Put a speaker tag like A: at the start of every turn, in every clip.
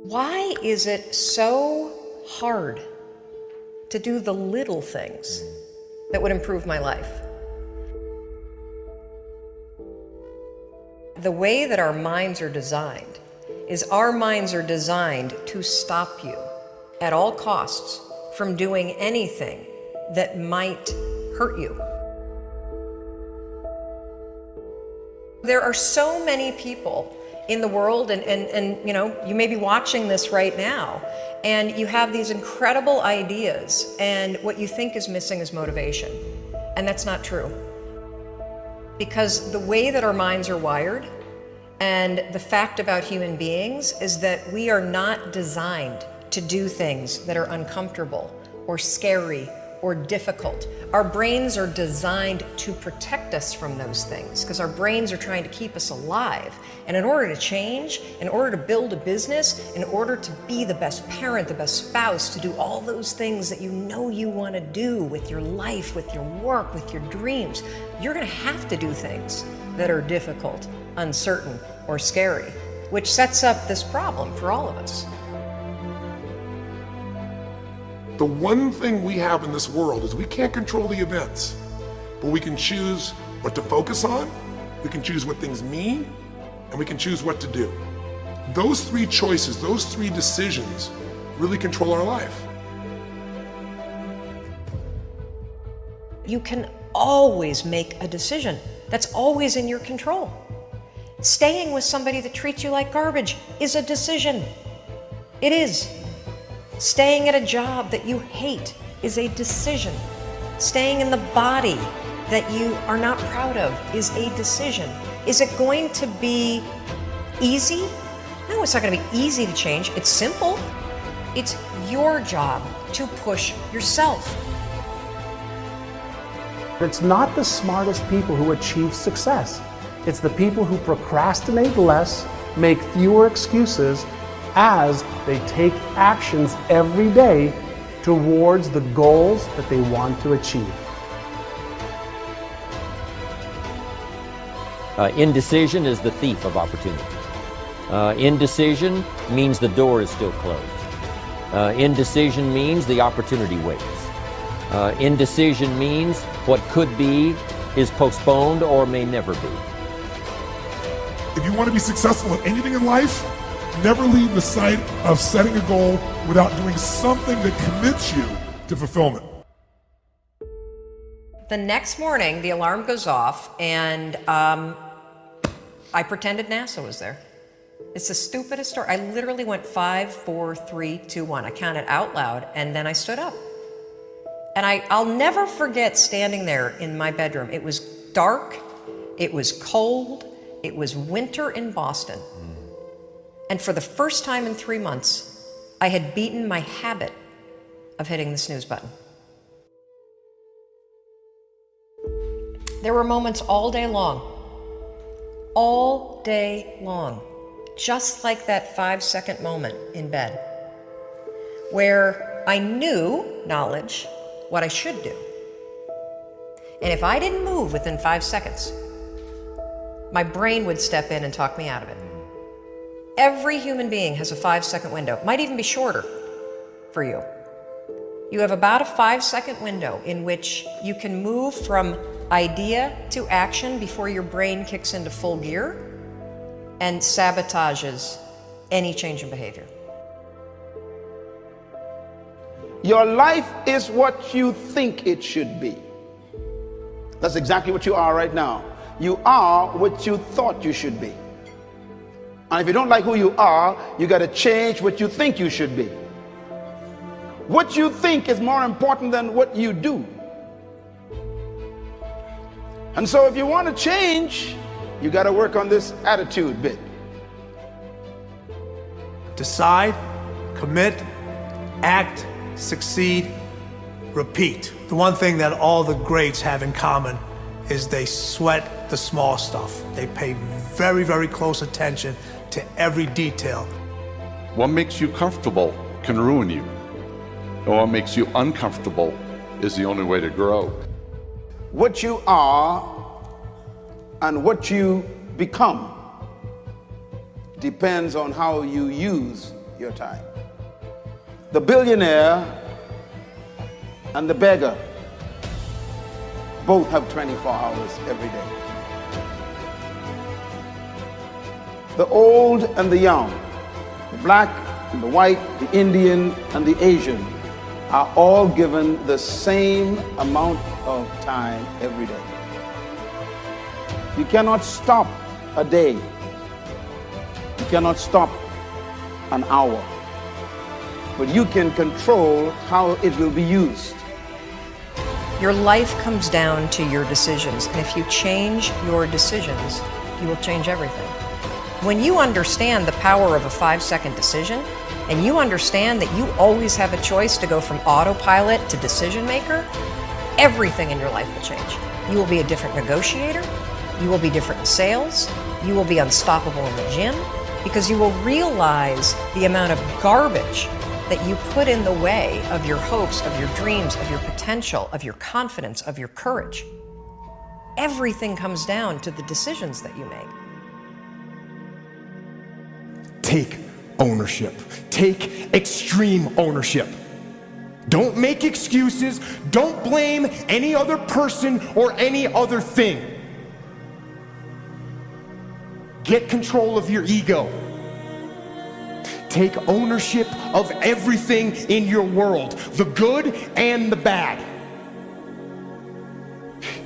A: Why is it so hard to do the little things that would improve my life? The way that our minds are designed is our minds are designed to stop you at all costs from doing anything that might hurt you. There are so many people in the world, and you know, you may be watching this right now, and you have these incredible ideas, and what you think is missing is motivation. And that's not true. Because the way that our minds are wired, and the fact about human beings is that we are not designed to do things that are uncomfortable or scary or difficult. Our brains are designed to protect us from those things because our brains are trying to keep us alive. And in order to change, in order to build a business, in order to be the best parent, the best spouse, to do all those things that you know you want to do with your life, with your work, with your dreams, you're going to have to do things that are difficult, uncertain, or scary, which sets up this problem for all of us.
B: The one thing we have in this world is we can't control the events, but we can choose what to focus on, we can choose what things mean, and we can choose what to do. Those three choices, those three decisions really control our life.
A: You can always make a decision. That's always in your control. Staying with somebody that treats you like garbage is a decision. It is. Staying at a job that you hate is a decision. Staying in the body that you are not proud of is a decision. Is it going to be easy? No, it's not going to be easy to change. It's simple. It's your job to push yourself.
C: It's not the smartest people who achieve success. It's the people who procrastinate less, make fewer excuses, as they take actions every day towards the goals that they want to achieve.
D: Indecision is the thief of opportunity. Indecision means the door is still closed. Indecision means the opportunity waits. Indecision means what could be is postponed or may never be.
B: If you want to be successful at anything in life, never leave the sight of setting a goal without doing something that commits you to fulfillment.
A: The next morning, the alarm goes off, and I pretended NASA was there. It's the stupidest story. I literally went 5, 4, 3, 2, 1. I counted out loud, and then I stood up. And I'll never forget standing there in my bedroom. It was dark, it was cold, it was winter in Boston. And for the first time in 3 months, I had beaten my habit of hitting the snooze button. There were moments all day long, just like that 5-second moment in bed, where I knew, knowledge, what I should do. And if I didn't move within 5 seconds, my brain would step in and talk me out of it. Every human being has a 5-second window. It might even be shorter for you. You have about a 5-second window in which you can move from idea to action before your brain kicks into full gear and sabotages any change in behavior.
E: Your life is what you think it should be. That's exactly what you are right now. You are what you thought you should be. And if you don't like who you are, you got to change what you think you should be. What you think is more important than what you do. And so if you want to change, you got to work on this attitude bit.
F: Decide, commit, act, succeed, repeat. The one thing that all the greats have in common is they sweat the small stuff. They pay very, very close attention to every detail.
G: What makes you comfortable can ruin you. And what makes you uncomfortable is the only way to grow.
E: What you are and what you become depends on how you use your time. The billionaire and the beggar both have 24 hours every day. The old and the young, the black and the white, the Indian and the Asian are all given the same amount of time every day. You cannot stop a day. You cannot stop an hour. But you can control how it will be used.
A: Your life comes down to your decisions, and if you change your decisions, you will change everything. When you understand the power of a 5-second decision, and you understand that you always have a choice to go from autopilot to decision maker, everything in your life will change. You will be a different negotiator, you will be different in sales, you will be unstoppable in the gym, because you will realize the amount of garbage that you put in the way of your hopes, of your dreams, of your potential, of your confidence, of your courage. Everything comes down to the decisions that you make.
H: Take ownership. Take extreme ownership. Don't make excuses. Don't blame any other person or any other thing. Get control of your ego. Take ownership of everything in your world, the good and the bad.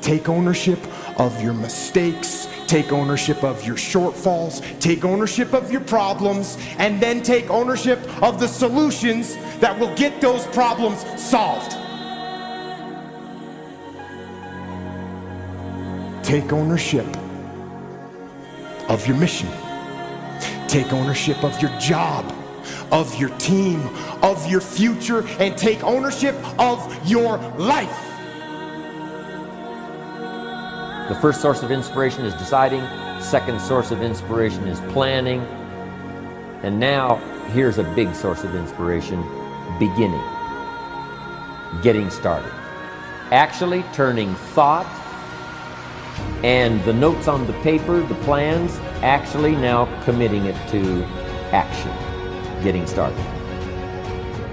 H: Take ownership of your mistakes. Take ownership of your shortfalls. Take ownership of your problems. And then take ownership of the solutions that will get those problems solved. Take ownership of your mission. Take ownership of your job, of your team, of your future, and take ownership of your life.
D: The first source of inspiration is deciding. Second source of inspiration is planning. And now, here's a big source of inspiration, beginning. Getting started. Actually turning thought and the notes on the paper, the plans, actually now committing it to action. Getting started.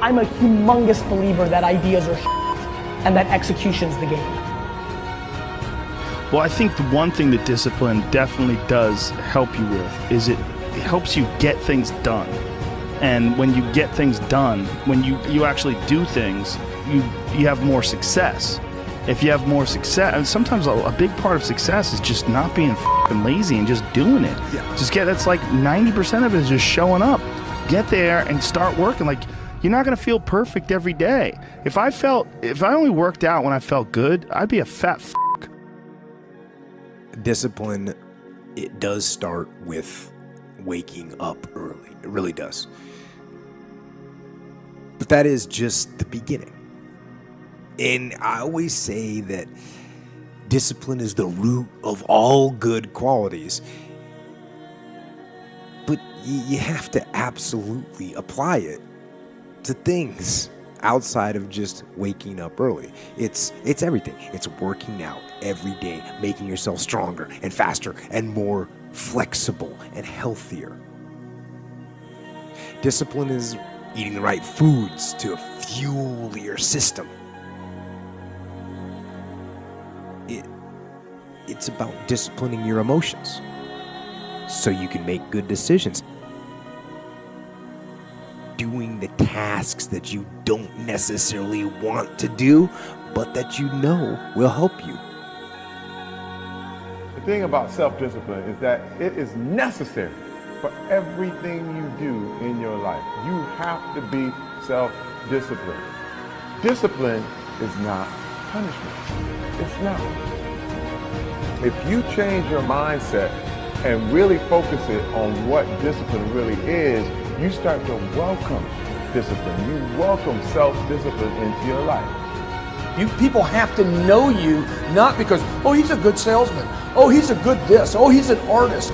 I: I'm a humongous believer that ideas are and that execution's the game.
J: Well, I think the one thing that discipline definitely does help you with is it helps you get things done. And when you get things done, when you actually do things, you have more success. If you have more success, and sometimes a big part of success is just not being f***ing lazy and just doing it.
H: Yeah.
J: That's like 90% of it is just showing up. Get there and start working. Like, you're not gonna feel perfect every day. If I only worked out when I felt good, I'd be a fat f***.
K: Discipline, it does start with waking up early. It really does. But that is just the beginning. And I always say that discipline is the root of all good qualities. But you have to absolutely apply it to things outside of just waking up early. It's everything. It's working out every day, making yourself stronger and faster and more flexible and healthier. Discipline is eating the right foods to fuel your system. It's about disciplining your emotions so you can make good decisions. Doing the tasks that you don't necessarily want to do, but that you know will help you.
L: The thing about self-discipline is that it is necessary for everything you do in your life. You have to be self-disciplined. Discipline is not punishment. It's not. If you change your mindset and really focus it on what discipline really is, you start to welcome discipline. You welcome self-discipline into your life.
M: You people have to know you, not because, oh, he's a good salesman. Oh, he's a good this. Oh, he's an artist.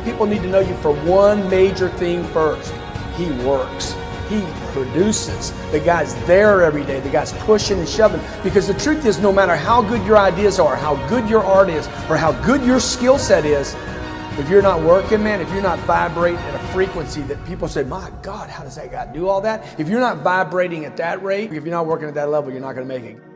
M: People need to know you for one major thing first. He works. He produces. The guy's there every day. The guy's pushing and shoving. Because the truth is, no matter how good your ideas are, how good your art is, or how good your skill set is, If you're not working, man, if you're not vibrating at a frequency that people say, my God, how does that guy do all that? If you're not vibrating at that rate, if you're not working at that level, you're not going to make it.